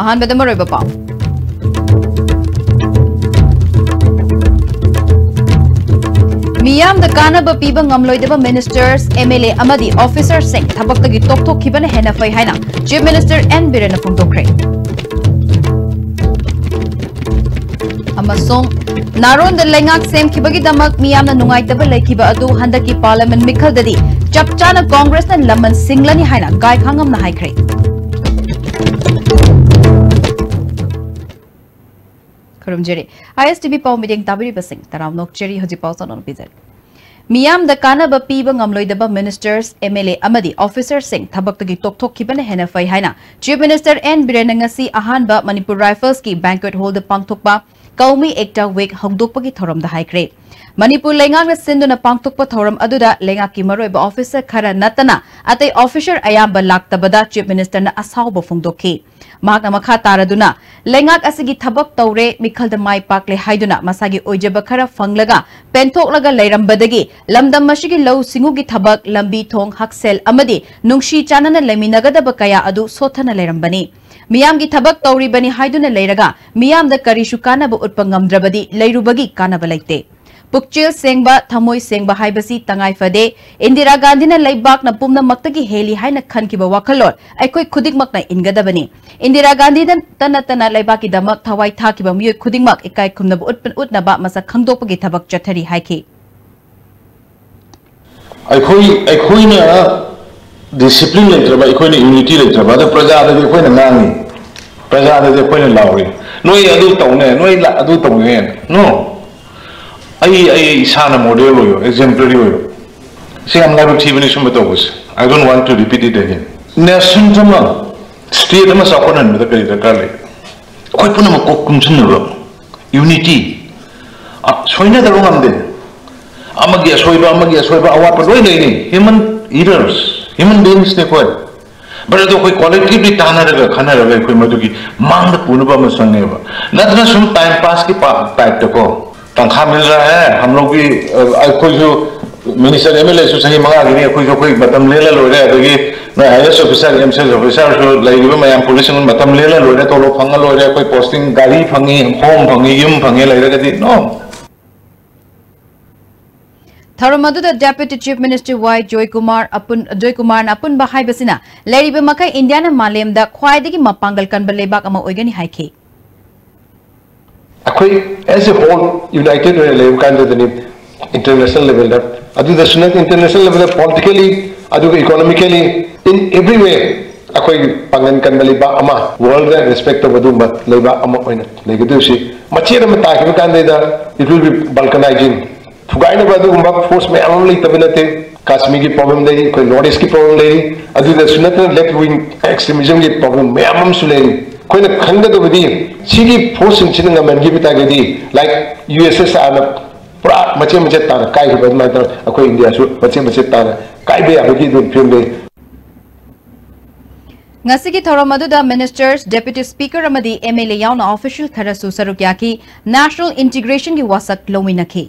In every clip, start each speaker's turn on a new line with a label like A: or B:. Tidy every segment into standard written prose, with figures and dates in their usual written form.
A: अहानबदा मरोइबा पाउ मियाम द कानब पीबा ngamloidaba ministers MLA amadi officers sing thabaktagi tokthokkhibana hena fai haina chief minister N Birena phongdokre amasong naron da lengak sem khibagi damak miyam na nungaitaba laikhiba adu handaki parliament mikhaldadi chapchana congress na laman singlani haina gai khangam na haikre Kurumjeri ISTV pau meeting tabiri basing taram nokcheri hoji pau sanon bizar Miyam da kanaba piba ngamloidaba ministers MLA amadi officers sing thabaktagi tokthokkhibana hena fai haina chief minister N Birena ngasi ahanba Manipur Rifles ki banquet hall da pangthokpa kaumi ekta week hongdokpagi thoram da haikre Manipur lengak na sinduna pangthokpa thoram aduda lengak ki maroiba officer khara natana atai officer ayamba laktabada chief minister na asawba phongdokhi Mahakna makha taraduna lengak asigi thabak tawre mikhalda mai pakle haiduna masagi oijaba khara fanglaga penthoklaga leirambadagi lamdam mashigi law singugi thabak lambi thong haksel amadi nungshi chanana leminagadaba kaya adu sothana leirambani miyamgi thabak tawri bani haiduna leiraga miyamda karishu kanaba utpa ngamdrabadi leirubagi kanaba leite Pukchil sengba thamoi sengba haibasi tangai fade Indira Gandhi na laibak na pumna maktagi heli haina khankiba wakhalot aikoi khudikmak na ingadabani Indira Gandhi dan tana laibaki damak thawai thakiba miyoi khudikmak ikai khumnaba utnaba masa khangdokpagi thabak chathari haiki
B: aikoi na discipline leitraba aikoi na unity leitraba da praja da aikoi na ngangi praja da aikoi na lauri noi adu tawne noi la adu tawne no I sana model yo exemplary yo see I'm not even some of those I don't want to repeat it again nation jama state ma saponan me da kari da kale koi puna ma kokum sun ro unity soina da rongam de amagi soiba awat pa loi nei human errors human beings ne koi but do koi collectively tana ra khana ra koi ma du ki mang da punu ba ma sangne ba na sum time pass ki type to ko तंखा मिल रहा है हम लोग भी कोई जो minister MLA सो सही मंगा गई कोई मतम ले लोरे अदगी ना IS officer MCS officer so live में पुलिस में मतम ले लोरे तो लो फंगा लोरे कोई पोस्टिंग गाड़ी फंगी होम फंगी युम फंगे लाइरगदी नो
A: Tharamadu Deputy Chief Minister Y Joy Kumar apun bahai basina lairibe makai India na malem da khwaidagi mapangal kan balebak ama oigani haike
C: as a whole united level kind of the international level that adu the sunat international level politically adu economically in every way akoi pangan kan baliba ama world that respect of adu but leba ama oina legadu si machira mata ka kan da it will be balkanizing fugaina badu umba force me only tabinate kashmir ki problem dei koi northeast ki problem dei adu the sunat left wing extremism ki problem me amam sulei कोई खंड तो बदी सीधी force inching में give it आगे दी like USSR ना पूरा मचे तार काय के बाद मात्र कोई इंडिया सु मचे तार काय बे आगे दो film they
A: Ngasigi Thoramadu ministers deputy speaker amadi MLA yauna official kharasu sarukyaki national integration ki wasak lominaki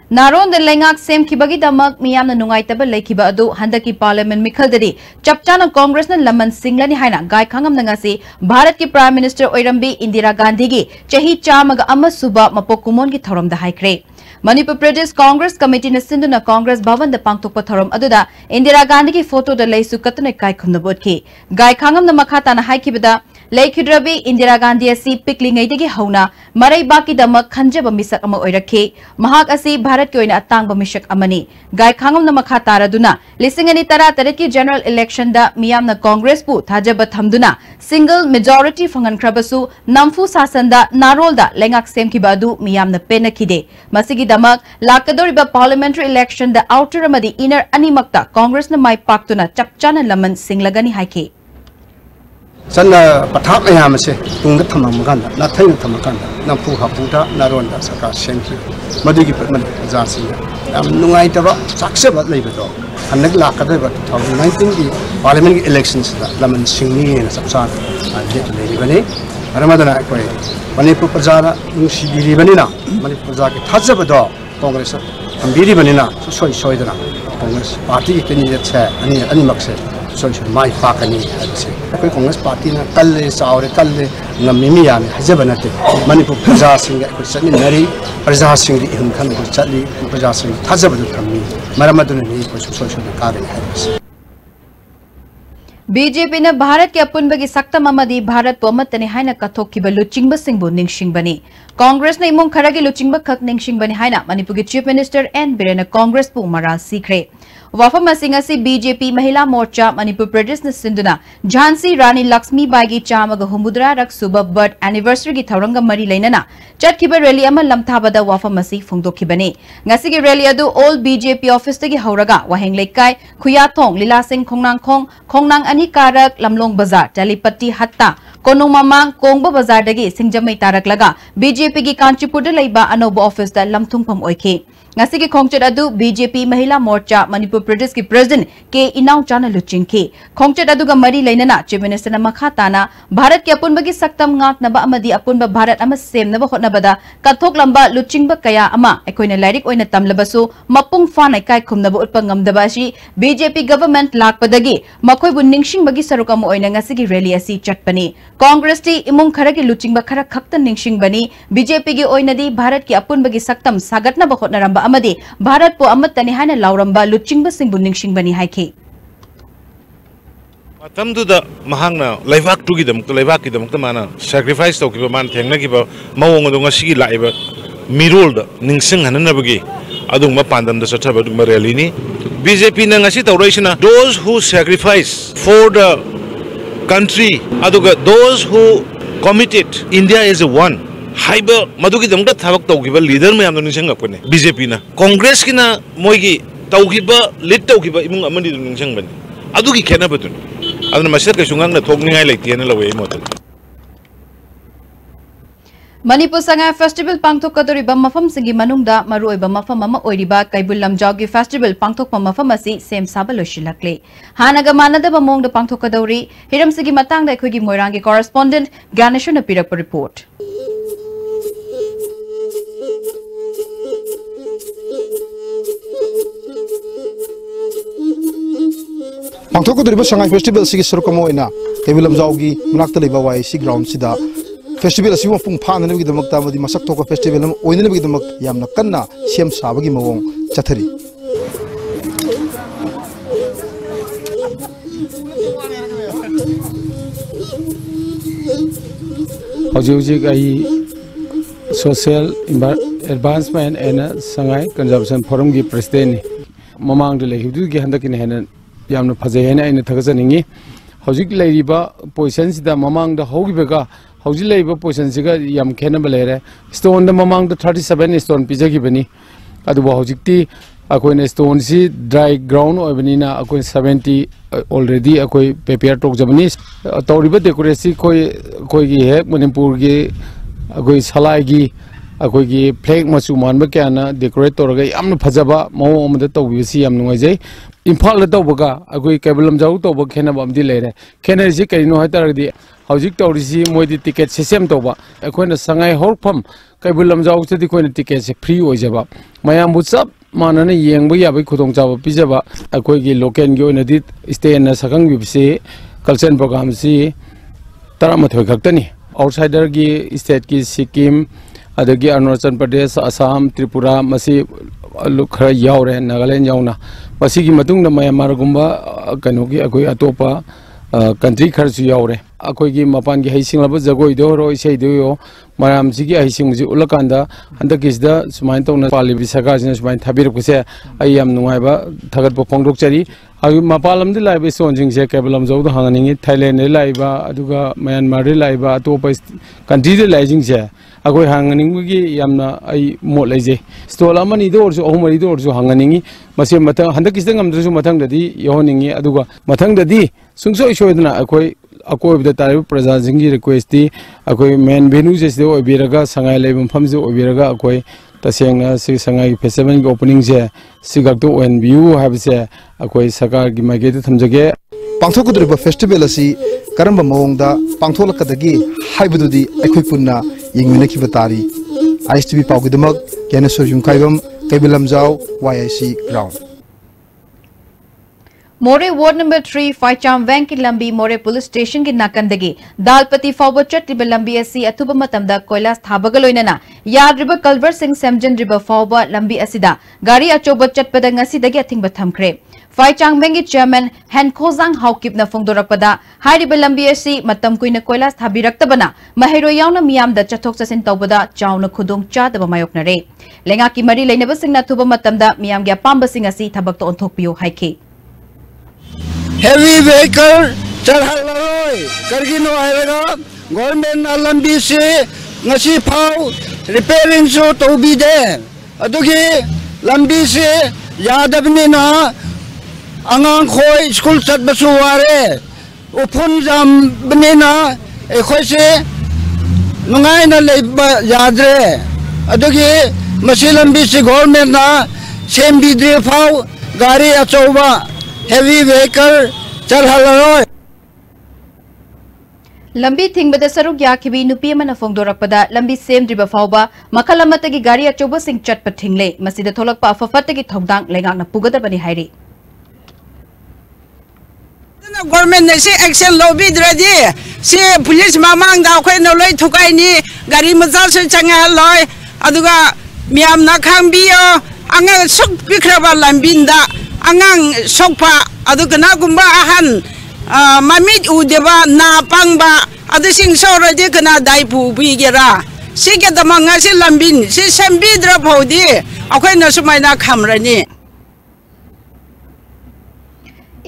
A: Naron the lengak sem kibagi damak miyam na nungaitaba laikhiba adu handaki parliament mikhaldadi chapchana congress na laman singlani haina gai khangam nangasi Bharat ki prime minister oirambi Indira Gandhi gi chahi chamaga amma suba mapokumon ki thoram da haikre Manipur Pradesh Congress Committee na sinduna Congress Bhavan da pangthokpa thoram aduda Indira Gandhi ki photo da leisu katne kai khumnabot ki gai khangam na makhata na haikibada Laikhidrabi Indira Gandhi asi piklingai dagi hauna marai baki damak khanjaba misak ama oirakhe mahak asi Bharat ki oina atangba misak amani gai khangam na makha taraduna lisingani tara tariki general election da miyam na Congress pu thajaba thamduna single majority fangan khrabasu namfu sasanda narol da lengak sem ki badu miyam na penakhide masigi damak lakadoriba parliamentary election da outer amadi inner animakta Congress na mai paktuna chapchana laman singlagani haike
D: Sana pathak ayam se tungga thamam ganda na thain thamakanda na pu haputa na ronda saka senki madugi patman jasi am nungai taro sakse bat lei bedo anak la ka ba 2019 ki parliament elections da laman singni na sapsan jet lei bani aramadana koi manipur prajara sibiri bani na manipur praja ki thajja bedo congress ambiri bani na soi dana congress party ki candidate che ani makse solution माई पाकनी है Congress party ना कल्ले चावरे कल्ले ngami mi yam hajaba nate manipur praja sing ko chani nari praja sing ri hun khan ko chali praja sing thajaba du thammi maramadun ni ko social ka re hai
A: BJP na Bharat ke apunbagi saktam amadi Bharat po amat tani haina kathok kiba luchingba singbu ningsing bani Congress na imong kharagi luchingba khak ningsing bani haina Manipur ke Chief Minister N Birena Congress pu mara sikre Wafam asinga si BJP Mahila Morcha Manipur Pradesh na sinduna Jhansi Rani Lakshmi Bai gi chamaga humudra rak suba birth anniversary gi thauranga mari lainana chatkiba rally ama lamthabada wafam asi phongdokhibani ngasi gi rally adu all BJP office tagi hauraga waheng lekai Khuyathong Lila Singh Khongnang ani karak Lamlong Bazar Talipatti Hatta Konong Mamang Kongba Bazar dagi Singjamai tarak laga BJP gi Kanchipur da leiba anoba office da lamthungpham oikhe ngasi gi khongchat adu BJP Mahila Morcha Manipur Pradesh ki President ke Inau Chana Luchingki khongchat adu ga mari lainana Chief Minister na makha tana Bharat ke apunbagi saktam ngak naba amadi apunba Bharat ama sem naba hotnabada kathok lamba luchingba kaya ama ekoina lairik oina tamlabasu mapung fanai kai khumnaba utpa ngamdaba asi BJP government lakpadagi makhoi bu ningsing bagi sarukam oina ngasi gi rally asi chatpani Congress ti imung kharagi luchingba khara khaktan ningsing bani BJP gi oina di Bharat ki apunbagi saktam sagatna ba hotnaramba amadi Bharat po amat tani haina lauramba luchingba singbu ningsing bani haike
E: Matamduda mahangna laibak tugi damukta laibak ki damukta mana sacrifice tawkiba man thengna kiba mawong adu ngasi gi laiba mirol da ningsing hananabagi adungma pandam da sathaba dungma rally ni BJP na ngasi tawraisina those who sacrifice for the country aduga those who committed India is a one Haiba madugi damda thabak tawkiba leader me amno ningsang apne BJP na Congress ki na moigi tawkiba lead tawkiba imung amani ningsang bani adugi khena batun aduna masir ka sungang na thokni ngai leiti na lawe motal
A: Manipur Sangai Festival Pangthok Kadoriba Mafam Singi Manungda Maruiba Mafam Mama Oiriba Kaibul Lamjau gi Festival Pangthok Mafam asi sem saba loshilakle Hanaga Manadaba Mong the Pangthok Kadori Hiram Sigi Matang da Kogi Moirangi correspondent Ganeshun Apirap report
F: Pangthok Kadoriba Sangai Festival Sigi Surkamoina Kaibul Lamjau gi Manakta Leba Wai si ground sida Festival asi wong pung phan nabi damak madi masak thoka festival am oina nabi damak yamna kanna siam sabagi mawong chathari
G: Hoji ai social advancement and Sangai conservation forum gi president mamang de lehidu gi handakin hena yamna phajai hena ina thagajaningi hojik leiriba position sida mamang da hogibaga hojik leiba position siga yam khena balere stone da mamang da 37 stone pijagi bani aduba hojikti akoina stone si dry ground oibani na akoi 70 already akoi prepare tok jabani tawriba decoration koi gi he Manipur gi akoi salai gi akoi gi flag machu manba kyana decorate toraga yamna phajaba mawo amda tawbisi yam nungai Imphal da tawbaga akoi Kaibul Lamjau tawba khena bamdi lere khena ji kaino hataradi hojik tawrisi moidi ticket system tawba akoina sangai horpham Kaibul Lamjau chedi koina ticket se free oijaba mayam buchap manana yengba yabai khudong jaba pijaba akoi gi local gi oina di stay na sakang bibse culture program si taramathoi khaktani outsider gi state ki Sikkim adagi Arunachal Pradesh Assam Tripura masi khara yaure Nagaland yauna masigi matung na Myanmar gumba kanogi akoi atopa country kharsu yaure akoi gi mapan gi haising laba jagoi do ro isei do yo maram sigi haising ji ulakanda handakis da sumain tawna pali bisaka jina sumain thabir kuse ayam nungai ba thagat po phongdok chari agi mapalam di laibe sonjing se Kaibul Lamjau da hanganingi Thailand le laiba aduga Myanmar le laiba atopa country de laijing se akoi hanganingi yamna ai mot leje stol amani do orju ohmari do orju hanganingi mase mathang handakis da ngamdru mathang dadi yoningi aduga mathang dadi sungsoi soidna akoi bda taribu praja jingi request ti akoi main venue je se obiraga sangai leibum famje obiraga akoi tasengna si sangai festival gi opening je sigak to on view have se akoi sakar gi mage te thamjage
F: Pangthok Kadoriba festival asi karamba mawongda pangtholakadagi haibududi aikoi punna yengminaki batari ISTV pawgidamak Ganeshur Yungkaibam Kaibul Lamjau YIC ground
A: more ward number 3 फाइचाम bank की लंबी मोरे police station की नाकंदगी दालपति फाउब चट्टिब लंबी असी अथुब मतमदा कोयलास थाबग लोइनना याद्रिब culture Singh सेमजनद्रिब फाउब लंबी असिदा गाड़ी अचोब चटपद ngasiदगी a thing थमख्रे फाइचाम bank की chairman हेनखोजांग हाउकिपना फोंदोरकपदा हाइरिब लंबी असी मतम कुइना कोयलास थाबिरक्तबना महेरो यावना मियामदा चथोक चसिन तौबदा चाउना खुदोंग चादब मायोकनरे लेंगा की मरी लेनबसिंगना थुब मतमदा मियामगे अपाम्बसिंग असी थबक ओंथोकपियो हाइखे
H: heavy vehicle charhaloi kargino airaga government alambi se ngasi phau repairing so tobi de adugi lambi se yadabni na angang khoi school chat basu ware upun jam bni na ekhoi se nungai na leiba yadre adugi masi lambi se government na sembi de phau gari achoba heavy vehicle charhaloi
A: लंबी थिंगबदा सरुक याखिबी नुपी अमना फोंदोरकपदा लंबी सेमद्रिबा फाउबा मखल अमतगी गाड़ी अचोब Singh Chatap थिंगले मसिदा थोलकपा अफफतगी थौदांग लेगांगना पुगदबनी हाइरे
I: government ने से action लौबीद्रदी से police Mamang दा अखोय नोलै थुकाइनी गाड़ी मजा से चंगा लय अदुगा मियामना खांबियो आंगा सक बिख्रबा लंबिंदा angang sokpa adugana gumba ahan mamit udeba na pangba adusing sora de kana daipu bigera sike da manga se lambin se sambidra phodi akhoi na sumaina khamrani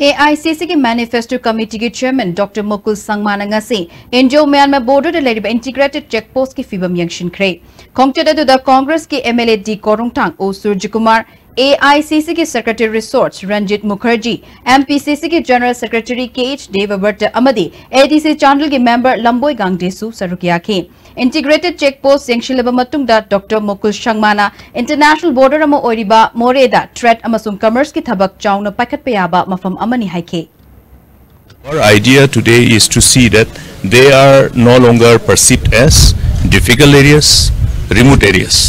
A: AICC के मैनिफेस्टो कमेटी के चेयरमैन डॉक्टर मुकुल संगमाना से Indo Myanmar border de लेरिब integrated check post की फिबम यंगशिनख्रे खोंगचेद द कांग्रेस के MLA D Korungthang O Surjakumar AICC के सेक्रेटरी रिसोर्स रंजित मुखर्जी MPCC के जनरल सेक्रेटरी KH देववर्त अमदी ADC चांडल के मेंबर लंबोई गांगदेसु सरुकियाखे इंटीग्रेटेड चेक पोस्ट यंगशिलब मतुंगदा डॉक्टर मुकुल संगमाना इंटरनेशनल बॉर्डर अमा ओरिबा मोरेदा ट्रेड अमसुंग कमर्स की थबक Chowna पाखतपे याबा मफम अमनी हाइखे
J: Our idea today is to see that they are no longer perceived as difficult areas, remote areas.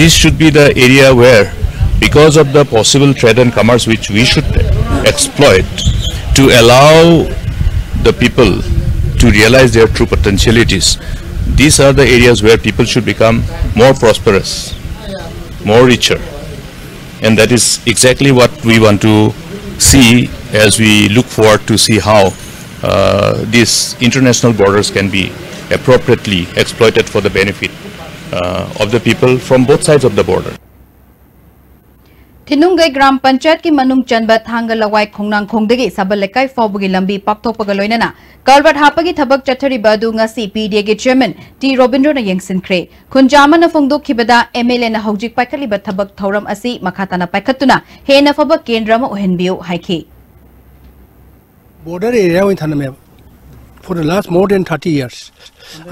J: This should be the area where, because of the possible trade and commerce which we should exploit to allow the people to realize their true potentialities, these are the areas where people should become more prosperous, more richer, and that is exactly what we want to see as we look forward to see how these international borders can be appropriately exploited for the benefit of the people from both sides of the border.
A: थिनुंगै ग्राम पंचायत की मनुंग चनबा थांग लवाई खोंगनांग खोंगदगी सबल लेकाई फौबगी लंबी पाक्थोकपग लोइनना culvert हापगी थबक चथरिबा अदु ngasi PDA के chairman T Robindro न यंगसिनख्रे खुंजामन फोंगदोखिबदा MLA न हौजिक पाइखलिबा थबक थौरम असि मखाताना पाइखतुना हेना फब केंद्र म ओहेनबियो हाइखे
D: border area in Thaname for the last more than 30 years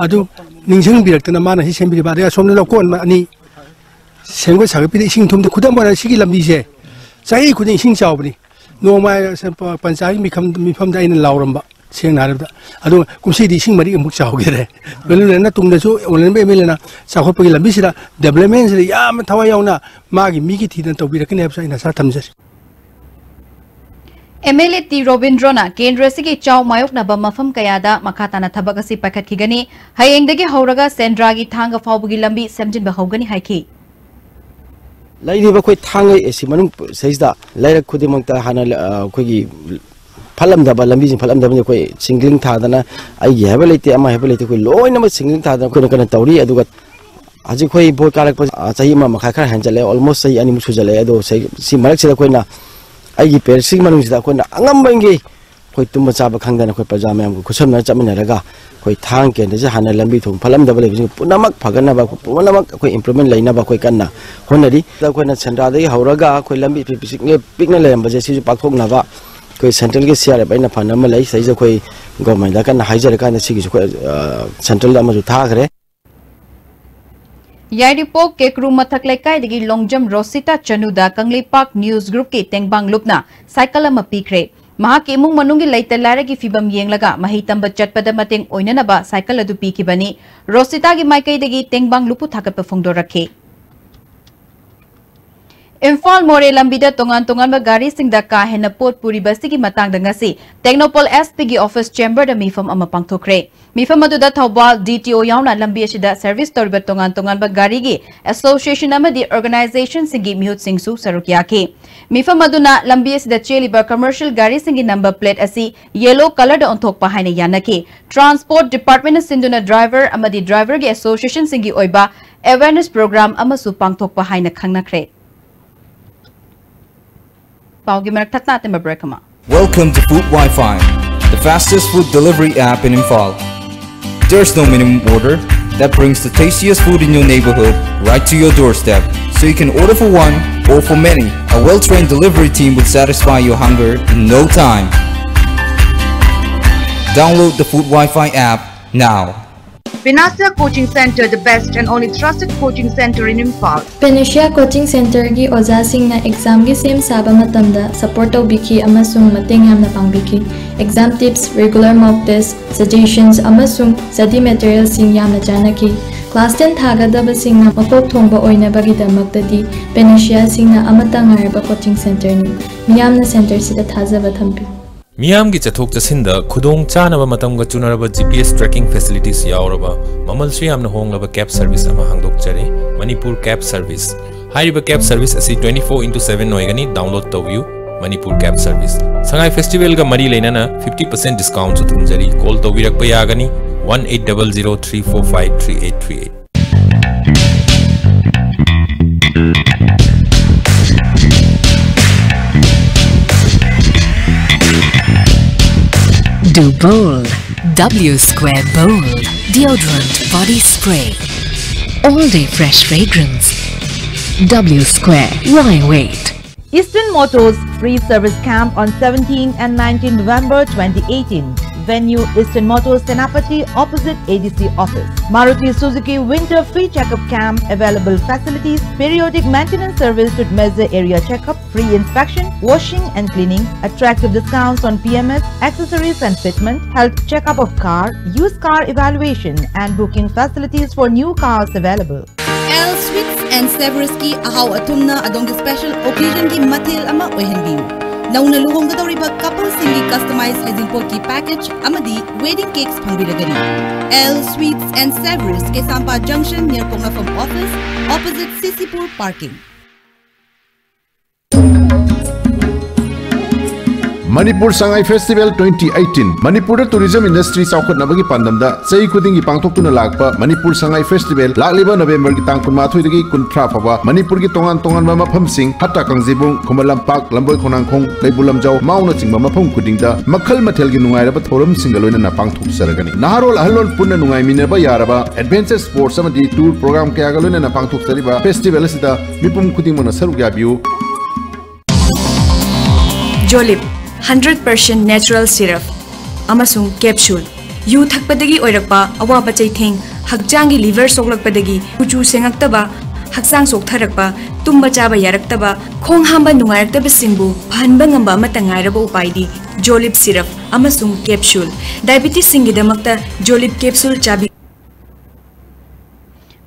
D: adu ningsing birakna mana hi sembi ba ya somne lokon ani 생고 사급이 이싱 톰도 구단바라 시기 람디제 자기 구단 이싱 자오브니 노마이 반사이 미컴다 있는 라우럼바 생 나르다 아도 꿈시디 이싱 머리 묵 자오게래 그러나 뚱데서 오늘 매매나 사고법이 람비시라 데벨롭먼트를 야만 타와야오나 마기 미기 티든 또 비라케네 앱사이나 사탐제
A: MLA T Robindrona केंद्र से चाव मायोकनब मफम कयादा मखाताना थबक असि पाखतखिगनी हयेंगदगी हौरगा सेंड्रागी थांग फाउबगी लंबी सेमजिनबा हौगनी हाइखि
K: लाइनिबा कोई थांग एसि मनु सैजदा लाइरक खुदिमंगता हाना कोई फलमदबा लंबी फलमदबने कोई सिंगलिंग थादना आई हेबे लेते अमा हेबे लेते कोई लोइनम सिंगलिंग थादना कोन कन तौरी अदुगा आज कोई बोय कारक चाहि मा मखा खर हंजले ऑलमोस्ट सही अनि मुसुजले अदो सि मरक से कोइना आई पेरसिंग मनुसिदा कोइना अंगमबंगी कोई तुम चाबा खंगदना कोई प्रजा मैम को खुसमना चमनरगा कोई थांग के जे हाना लंबी थुम फलमदबा ले पुनमक फगनबा पुनमक कोई इंप्रूवमेंट लेनबा कोई कन्ना होनरी कोइना सेंट्रल हौरगा कोई लंबी पिकना लेरम जे सिजु पाथोकनबा कोई सेंट्रल के सियार बैना फनम लै सैज कोई गवर्नमेंट दा कन्ना हाइजर कान सिगि सेंट्रल दा मजु थागरे
A: याइडिपोक के crew मथक लेकाइदगी Longjam Rosita चनुदा कंगली park news group के तेंगबांग लुपना साइकिल अमा पीखरे महा के इमुंग मनुंगी लैतलारगी फिबम येंगलगा मही तंब चटपद मतेंग ओइननबा साइकिल अदु पीखिबनी रोसिता की माइकैदगी तेंगबांग लुपु थाकप फोंदो रखे Imphal More Lambida Tongan Tongan Gari Sing da ka hena pot puri basi ki matang da ngasi Technopol SP gi office chamber da mifam ama pangthokre mifam adu da Thobal DTO yauna lambi asida service torba Tongan Tongan gari gi association amadi organization singi mihut singsu sarukya ke mifam aduna lambi asida cheliba commercial gari singi number plate asi yellow color da onthok pa haina yanake transport department sinduna driver amadi driver gi association singi oiba awareness program amasu pangthok pa haina khangnakre.
L: Welcome to Food Wi-Fi, the fastest food delivery app in Imphal. There's no minimum order that brings the tastiest food in your neighborhood right to your doorstep, so you can order for one or for many. A well-trained delivery team will satisfy your hunger in no time. Download the Food Wi-Fi app now.
M: Pinasia Coaching Center, the best and only trusted coaching center in Imphal.
N: Pinasia Coaching Center gi oja sing na exam gi sem saba matamda support biki amasung mateng yamna pangbiki. Exam tips, regular mock tests, suggestions amasung study materials sing yamna janaki. Class 10 thagadaba sing na makok thongba oina bagi damaktadi Pinasia sing na amatang arba coaching center ni. Miyamna center sida thajaba thampi.
O: Miyam gi chathok chasinda khudong chanaba matamga chunaraba GPS tracking facilities yauraba mamalsu yamna honglaba cab service ama hangdokchare Manipur cab service hariba cab service asi 24/7 oigani download tawyu Manipur cab service sangai festival ga mari leinana 50% discount thumjari call tawbirakpa yagani 180034538838.
P: Do Bold, W Square Bold, deodorant body spray, all day fresh fragrance, W Square, why wait?
Q: Eastern Motors free service camp on 17 and 19 November 2018. Venue Eastern Motors Senapati opposite ADC office. Maruti Suzuki winter free checkup camp. Available facilities: periodic maintenance service with major area checkup, free inspection, washing and cleaning, attractive discounts on PMS, accessories and fitment, health checkup of car, used car evaluation and booking facilities for new cars available.
R: L Sweets and Seversky ahaw atumna adong special occasion ki matil ama ohenbiu. Nauna luhong gadawriba couple singi customized hazing pot ki package amadi wedding cakes pangbiragari. L Sweets and Severs Kesampa Junction near Kongafam office opposite Sisipur parking.
S: Manipur Sangai Festival 2018 Manipur tourism industry saukhat nabagi pandamda sei khudingi pangthoktuna lakpa Manipur Sangai Festival lakliba November gi tang 13 dagi 13 phaba Manipur gi tongan tongan ma mapham sing hatta kangjibung Khomalam Park Lamboi Khonangkhong Leibulamjau mauna chingba mapham khudingda makhal mathel gi nungai raba thorum singaloina na pangthok saragani naharol ahlol punna nungai minaba yaraba adventure sports amadi tour program kaya galoina na pangthok sariba festival asida mipum khuding mona saruk yabiu
T: Jolip 100% natural syrup amasung capsule yu thakpadagi oirakpa awaba chaitheng hakjangi liver soklakpadagi kuchu sengaktaba haksang soktharakpa tumba chaba yaraktaba khong hamba nungairakta singbu phanba ngamba matangairaba upaidi Jolip syrup amasung capsule diabetes singidamakta Jolip capsule chabi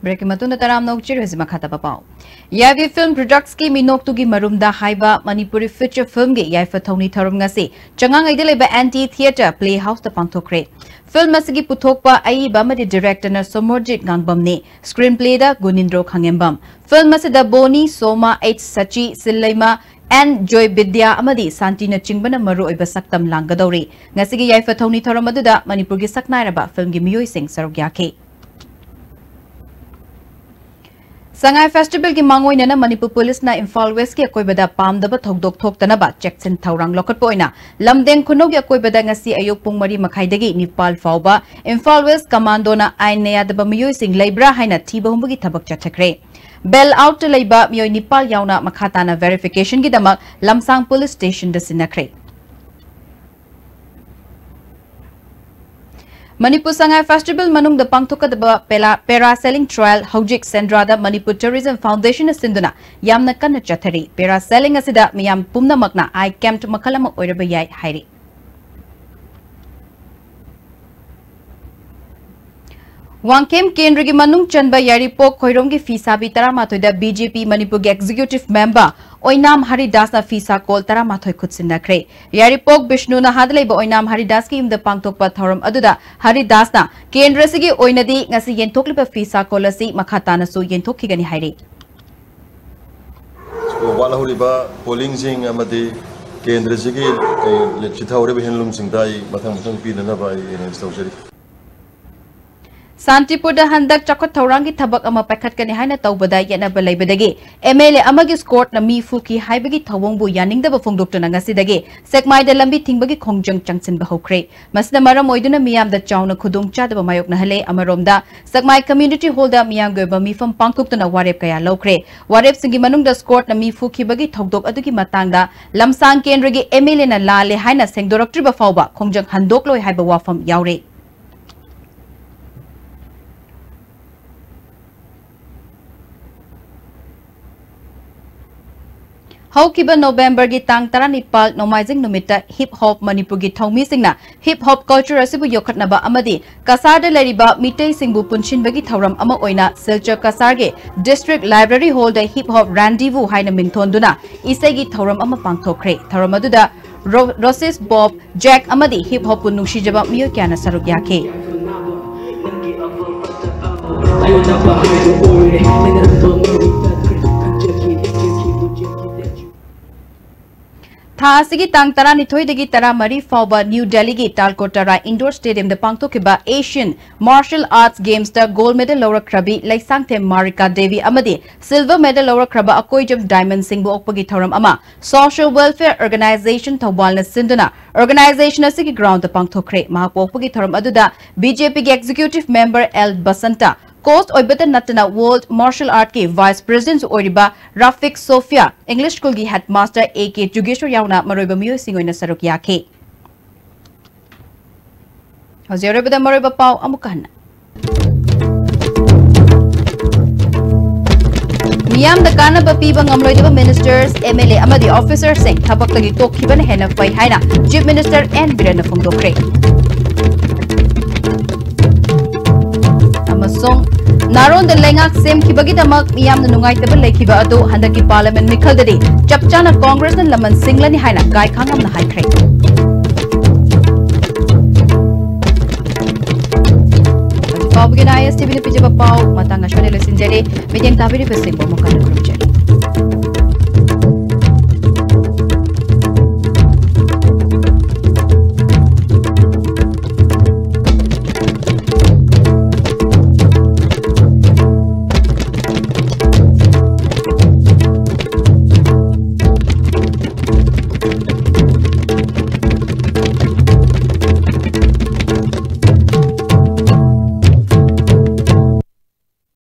A: Break matunda taram nok chir hezima khata papau yavi film products ki minok tu gi marumda haiba Manipuri feature film ge yai fathoni tharum ngasi changang ai dele ba anti theater playhouse ta pangthokre film asigi puthokpa ai ba madi director na Somorjit ngangbam ne screenplay da Gunindro Khangembam film asida Boni Soma H Sachi Sillaima and Joy Bidya amadi Santi na chingbana maru oiba saktam langgadori ngasigi yai fathoni tharum aduda Manipur gi saknairaba film gi miyoi sing sarugyake Sangai Festival ki mangoi na Manipur Police na Imphal West ki akoi bada pamdaba thokdok thoktanaba checksin thaurang lokatpo oina lamdeng khunog yakoi bada ngasi ayuk pung mari makhaidagi Nepal fauba Imphal West commando na ainaya daba miyoi sing leibra haina thiba humbugi thabak chathakre bell out to leiba miyoi Nepal yauna makhata na verification gi damak Lamsang Police Station da sinakre Manipur Sangai Festival manung da pangthokadaba parasailing trial hojik Sendra da Manipur Tourism Foundation sinduna yamna kanna chathari parasailing asida miyam pumna makna I camp makalama oiraba yai hairi Wangkem Kendra ki manung chanba yaripok khoirom ki fisa bi taramathoi da BJP Manipur ki executive member Oinam Haridas na fisa kol taramathoi khutsinakre yaripok Bishnu na hadlei ba Oinam Haridas ki imda pangtokpa thoram aduda Haridas na Kendra sigi oinadi ngasi yenthokliba fisa kol asi makhatana su yenthokhigani haire
U: walahuriba polling sing amadi Kendra sigi chithawre behenlum singdai mathang pinana bai instaujari
A: Santipur da handak chakot thaurangi thabak ama pakhat kani haina tawbada yana balai badagi MLA amagi court na mi fuki haibagi thawongbu yaning da bafongdok tuna ngasi dagi sekmai da lambi thingbagi khongjang changsin ba hokre masna maram oiduna miyam da chawna khudung chada ba mayok na hale amarom da sekmai community hall da miyam go ba mi fam pangtuk tuna warep kaya lokre warep singi manung da court na mi fuki bagi thokdok adugi matang da lamsang kenragi MLA na lale haina sengdoraktri ba fawba khongjang handok loi haiba wafam yaure Haukiba November gi tang taranipal nomaizing numita hip hop Manipur gi thongmi singna hip hop culture asibu yokhatna ba amadi kasar da lariba mitei singbu punshin bagi thauram ama oina Silchar kasar ge district library hall da hip hop rendezvous haina mingthon duna isai gi thauram ama pangthokre thauram aduda Roses Bob Jack amadi hip hop pun nungsi jaba miyo kyana saruk yake Thasigi tang tara nithoi degi tara mari fawba New Delhi gi Talkotara Indoor Stadium da pangthokiba Asian Martial Arts Games da gold medal laura krabi Laisangthe Marika Devi amadi silver medal laura kraba akoijam Diamond Singh bu okpagi thoram ama Social Welfare Organization Thawbal na sinduna organization asigi ground da pangthokre mahak okpagi thoram aduda BJP gi executive member L Basanta Coast Oibata Natana World Martial Art ki Vice President Oriba Rafik Sofia English School ki Headmaster AK Jugeshwar Yauna Maroiba Miyo Singoina Saruk Yake Hozerobada Maroiba Pau Amukahana Miyam da kana ba piba ngamloidaba ministers MLA amadi officers sing thabak tagi tokhiban hena pai haina Chief Minister N Birana Phongdokre Amasong Naron the Lengak Sem Kibagitamak Yam the Nungai Table Lake Ado Handaki Parliament Mikaldadi Chapchana Congress and Laman Singlani Haina Guy Kangam the High Crate. Pabgin ISTV Pijaba Pau, Matanga Shadel Sinjeri, Median Tabiri Pesing Bomokan Group.